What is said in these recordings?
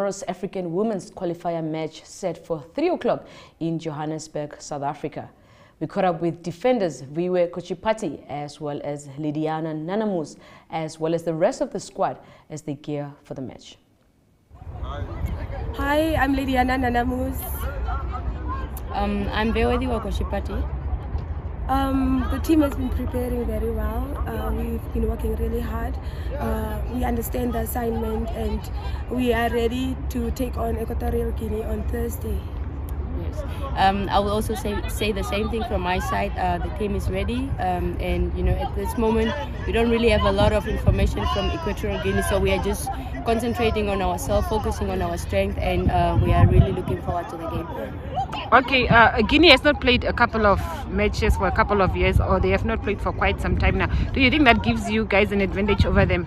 tomorrow's African Women's Qualifier match set for 3 o'clock in Johannesburg, South Africa. We caught up with defenders Viwe Kochipati as well as Lydiana Nanamus as well as the rest of the squad as they gear for the match. Hi, I'm Lydiana Nanamus. I'm Viwe Kochipati. The team has been preparing very well. We've been working really hard. We understand the assignment and we are ready to take on Equatorial Guinea on Thursday. Yes. I will also say the same thing from my side. The team is ready, and at this moment we don't really have a lot of information from Equatorial Guinea, so we are just concentrating on ourselves, focusing on our strength, and we are really looking forward to the game. Okay, Guinea has not played a couple of matches for a couple of years, or they have not played for quite some time now. Do you think that gives you guys an advantage over them?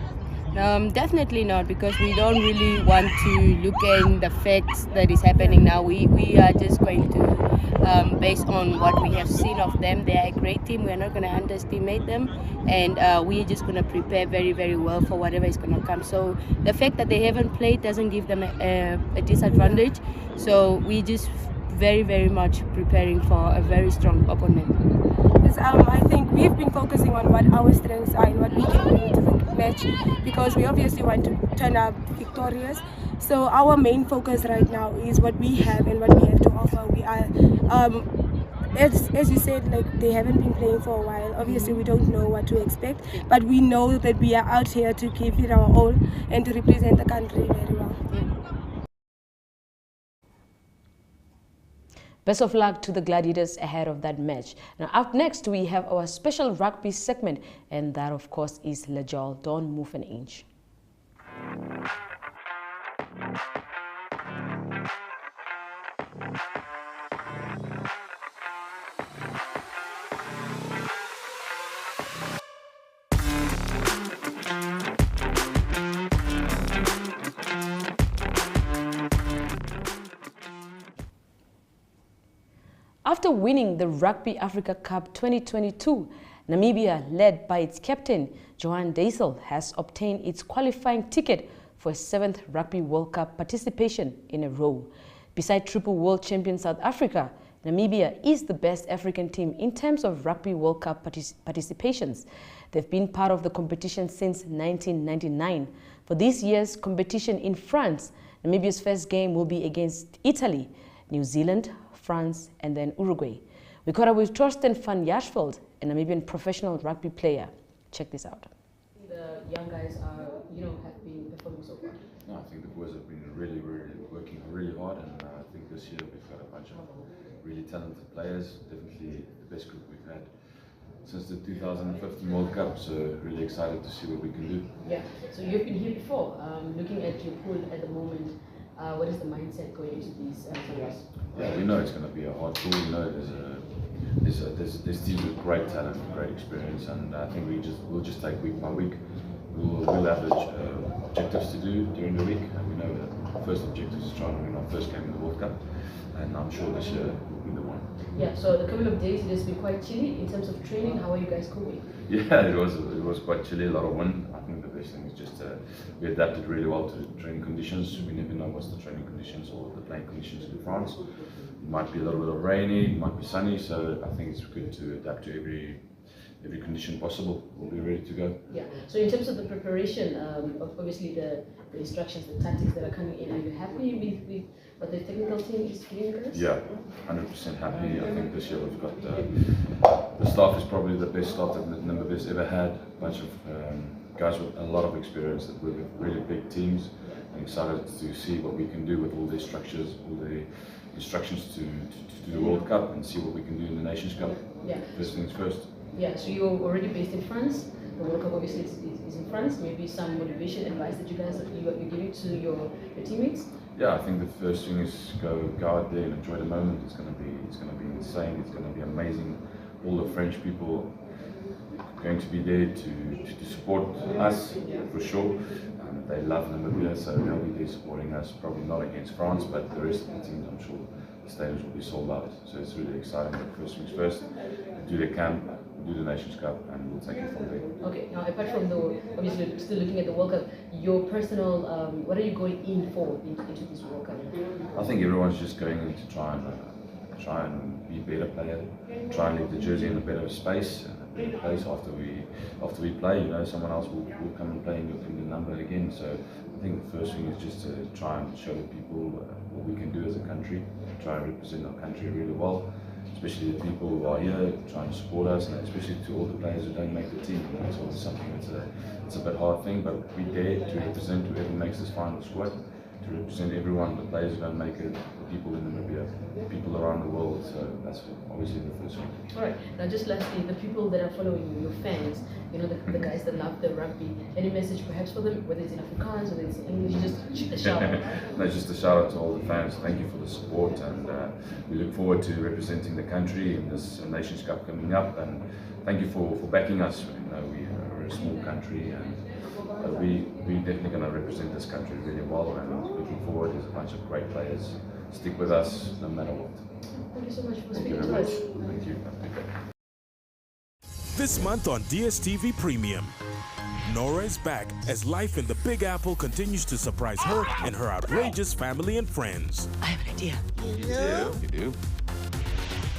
Definitely not, because we don't really want to look at the facts that is happening now. We are just going to, based on what we have seen of them, they are a great team. We are not going to underestimate them, and we are just going to prepare very, very well for whatever is going to come. So the fact that they haven't played doesn't give them a disadvantage. So we just very, very much preparing for a very strong opponent. Yes, I think we've been focusing on what our strengths are and what we can bring to the match, because we obviously want to turn up victorious. So our main focus right now is what we have and what we have to offer. We are, as you said, like, they haven't been playing for a while. Obviously, we don't know what to expect, but we know that we are out here to give it our all and to represent the country very well. Best of luck to the Gladiators ahead of that match. Now, up next, we have our special rugby segment, and that, of course, is Lejal. Don't move an inch. After winning the Rugby Africa Cup 2022, Namibia, led by its captain, Johan Deysel, has obtained its qualifying ticket for a 7th Rugby World Cup participation in a row. Beside triple world champion South Africa, Namibia is the best African team in terms of Rugby World Cup participations. They've been part of the competition since 1999. For this year's competition in France, Namibia's first game will be against Italy, New Zealand, France, and then Uruguay. We caught up with Torsten van Jaarsveld, a Namibian professional rugby player. Check this out. The young guys are, have been performing so far. No, I think the boys have been really working really hard, and I think this year we've got a bunch of really talented players. Definitely the best group we've had since the 2015 World Cup. So really excited to see what we can do. Yeah. So you've been here before. Looking at your pool at the moment, what is the mindset going into these games? Yeah, we know it's going to be a hard pool. We know there's teams with great talent, great experience, and I think we'll just take week by week. We'll have objectives to do during the week, and we know that our first objective is trying to win our first game in the World Cup, and I'm sure this year will be the one. Yeah. So the couple of days it has been quite chilly in terms of training. How are you guys coping? Yeah, it was quite chilly, a lot of wind. I think the best thing is just we adapted really well to the training conditions. We never know what's the training conditions or the playing conditions in France. It might be a little bit of rainy, it might be sunny, so I think it's good to adapt to every condition possible. We'll be ready to go. Yeah. So in terms of the preparation, obviously the instructions, the tactics that are coming in, are you happy with what the technical team is giving us? Yeah, 100% happy. I think this year we've got the staff is probably the best staff that Namibia's ever had. A bunch of guys with a lot of experience that with really big teams. I'm excited to see what we can do with all the structures, all the instructions to do the World Cup, and see what we can do in the Nations Cup. Yeah. First things first. Yeah, so you're already based in France. The World Cup obviously is in France. Maybe some motivation, advice that you guys you're giving to your teammates. Yeah, I think the first thing is go out there and enjoy the moment. It's gonna be insane. It's gonna be amazing. All the French people are going to be there to support us for sure. They love Namibia, so they'll be there supporting us. Probably not against France, but the rest of the teams, I'm sure the stadiums will be sold out. So it's really exciting. But first things first, do the camp, do the Nations Cup, and we'll take it from there. Okay, now apart from obviously still looking at the World Cup, your personal, what are you going in for into this World Cup? I think everyone's just going in to try and be a better player, try and leave the jersey in a better space, after we play. You know, someone else will come and play in the number again. So I think the first thing is just to try and show people what we can do as a country, try and represent our country really well, especially the people who are here, try and support us, and especially to all the players who don't make the team. You know, it's always something it's a bit hard thing, but we dare to represent whoever makes this final squad, to represent everyone, the players who don't make it, the people in Namibia, the people around the world. So that's obviously the first one. All right. Now, just lastly, the people that are following you, your fans, you know, the guys that love the rugby, any message perhaps for them, whether it's in Afrikaans, whether it's in English, just a shout out. No, just a shout out to all the fans. Thank you for the support, and we look forward to representing the country in this Nations Cup coming up. And thank you for backing us. You know, we're a small country, and we're definitely going to represent this country really well, and looking forward. There's a bunch of great players. Stick with us no matter what. Thank you so much for Thank you speaking very to much. us. Thank you. This month on DSTV Premium, Nora is back as life in the Big Apple continues to surprise her and her outrageous family and friends. I have an idea. You do.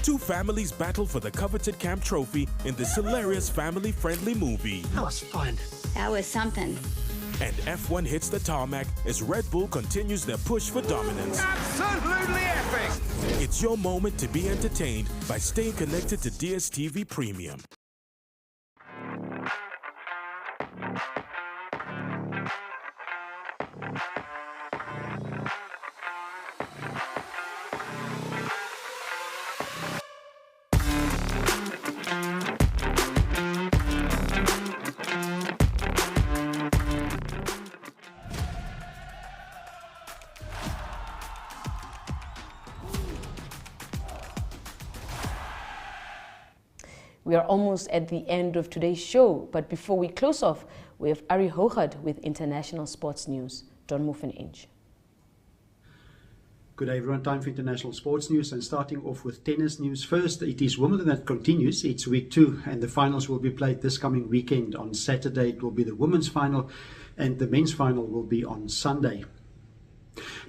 Two families battle for the coveted camp trophy in this hilarious family-friendly movie. That was fun. That was something. And F1 hits the tarmac as Red Bull continues their push for dominance. Absolutely epic! It's your moment to be entertained by staying connected to DSTV Premium. We are almost at the end of today's show, but before we close off, we have Ari Hogard with international sports news. Don't move an inch. Good day everyone, time for international sports news, and starting off with tennis news. First, it is Wimbledon that continues. It's week 2 and the finals will be played this coming weekend. On Saturday it will be the women's final and the men's final will be on Sunday.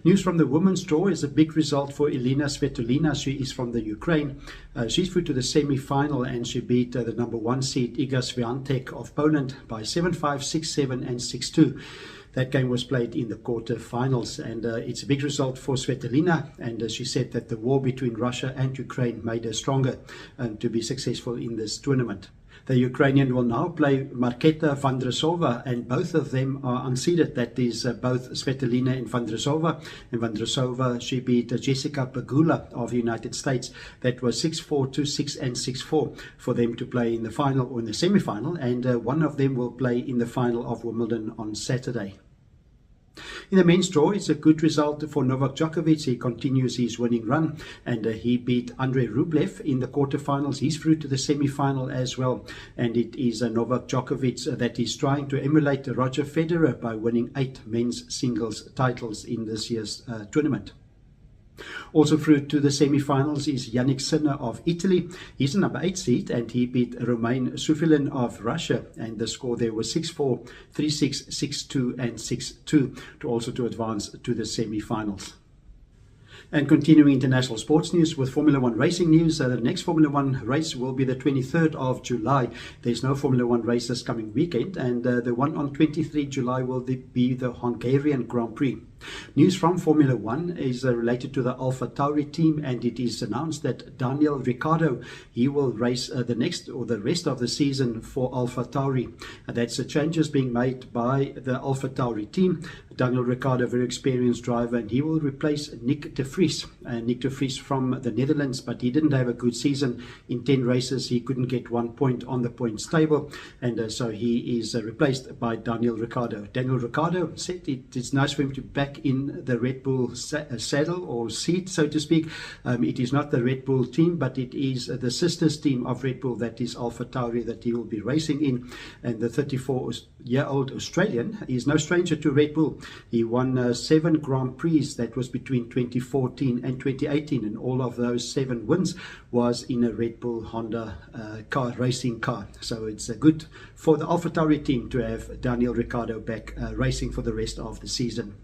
News from the women's draw is a big result for Elena Svitolina. She is from the Ukraine. She's through to the semi-final and she beat the number 1 seed Iga Swiatek of Poland by 7-5, 6-7 and 6-2. That game was played in the quarter-finals, and it's a big result for Svitolina, and she said that the war between Russia and Ukraine made her stronger to be successful in this tournament. The Ukrainian will now play Marketa Vondrasova, and both of them are unseeded. That is both Svitolina and Vondrasova. And Vondrasova, she beat Jessica Pegula of the United States. That was 6-4, 2-6 and 6-4 for them to play in the final or in the semi-final, and one of them will play in the final of Wimbledon on Saturday. In the men's draw, it's a good result for Novak Djokovic. He continues his winning run, and he beat Andrei Rublev in the quarterfinals. He's through to the semi-final as well, and it is Novak Djokovic that is trying to emulate Roger Federer by winning 8 men's singles titles in this year's tournament. Also through to the semi-finals is Yannick Sinner of Italy. He's the number 8 seed and he beat Romain Sufilin of Russia, and the score there was 6-4, 3-6, 6-2 and 6-2 to advance to the semi-finals. And continuing international sports news with Formula 1 racing news, the next Formula 1 race will be the 23rd of July. There's no Formula 1 race this coming weekend, and the one on 23 July will be the Hungarian Grand Prix. News from Formula 1 is related to the Alpha Tauri team, and it is announced that Daniel Ricciardo, he will race the rest of the season for Alpha Tauri. That's changes being made by the Alpha Tauri team. Daniel Ricciardo, very experienced driver, and he will replace Nick de Vries. Nick de Vries from the Netherlands, but he didn't have a good season. In 10 races, he couldn't get 1 point on the points table, and so he is replaced by Daniel Ricciardo. Daniel Ricciardo said it's nice for him to be back back in the Red Bull saddle or seat, so to speak. It is not the Red Bull team, but it is the sisters team of Red Bull, that is AlphaTauri, that he will be racing in. And the 34-year-old Australian is no stranger to Red Bull. He won 7 Grand Prix, that was between 2014 and 2018, and all of those 7 wins was in a Red Bull Honda racing car. So it's good for the AlphaTauri team to have Daniel Ricciardo back racing for the rest of the season.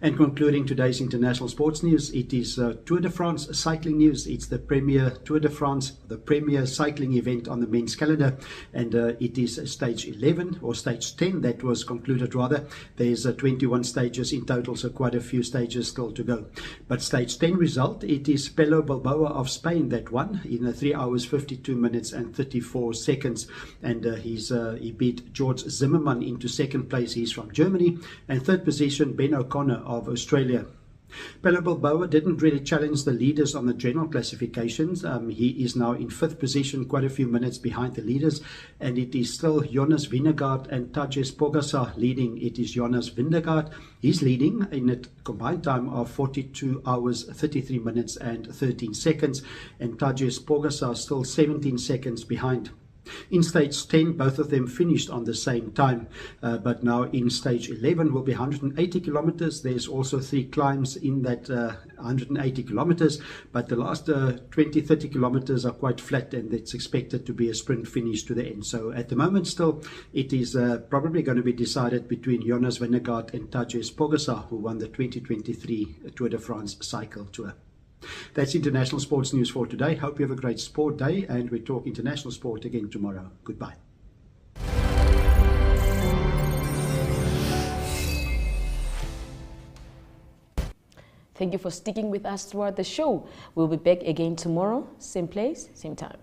And concluding today's international sports news, it is Tour de France cycling news. It's the premier Tour de France, the premier cycling event on the men's calendar, and it is stage 11 or stage 10 that was concluded rather. There's 21 stages in total, so quite a few stages still to go. But stage 10 result, it is Pello Bilbao of Spain that won in 3 hours 52 minutes and 34 seconds, and he beat George Zimmermann into second place. He's from Germany, and third position Ben O'Connor of Australia. Pello Bilbao didn't really challenge the leaders on the general classifications. He is now in 5th position, quite a few minutes behind the leaders, and it is still Jonas Vingegaard and Tadej Pogačar leading. It is Jonas Vingegaard. He's leading in a combined time of 42 hours, 33 minutes and 13 seconds, and Tadej Pogačar still 17 seconds behind. In stage 10, both of them finished on the same time, but now in stage 11 will be 180 kilometers. There's also 3 climbs in that 180 kilometers, but the last 20-30 kilometers are quite flat, and it's expected to be a sprint finish to the end. So at the moment still, it is probably going to be decided between Jonas Vingegaard and Tadej Pogačar, who won the 2023 Tour de France Cycle Tour. That's international sports news for today. Hope you have a great sport day, and we talk international sport again tomorrow. Goodbye. Thank you for sticking with us throughout the show. We'll be back again tomorrow, same place, same time.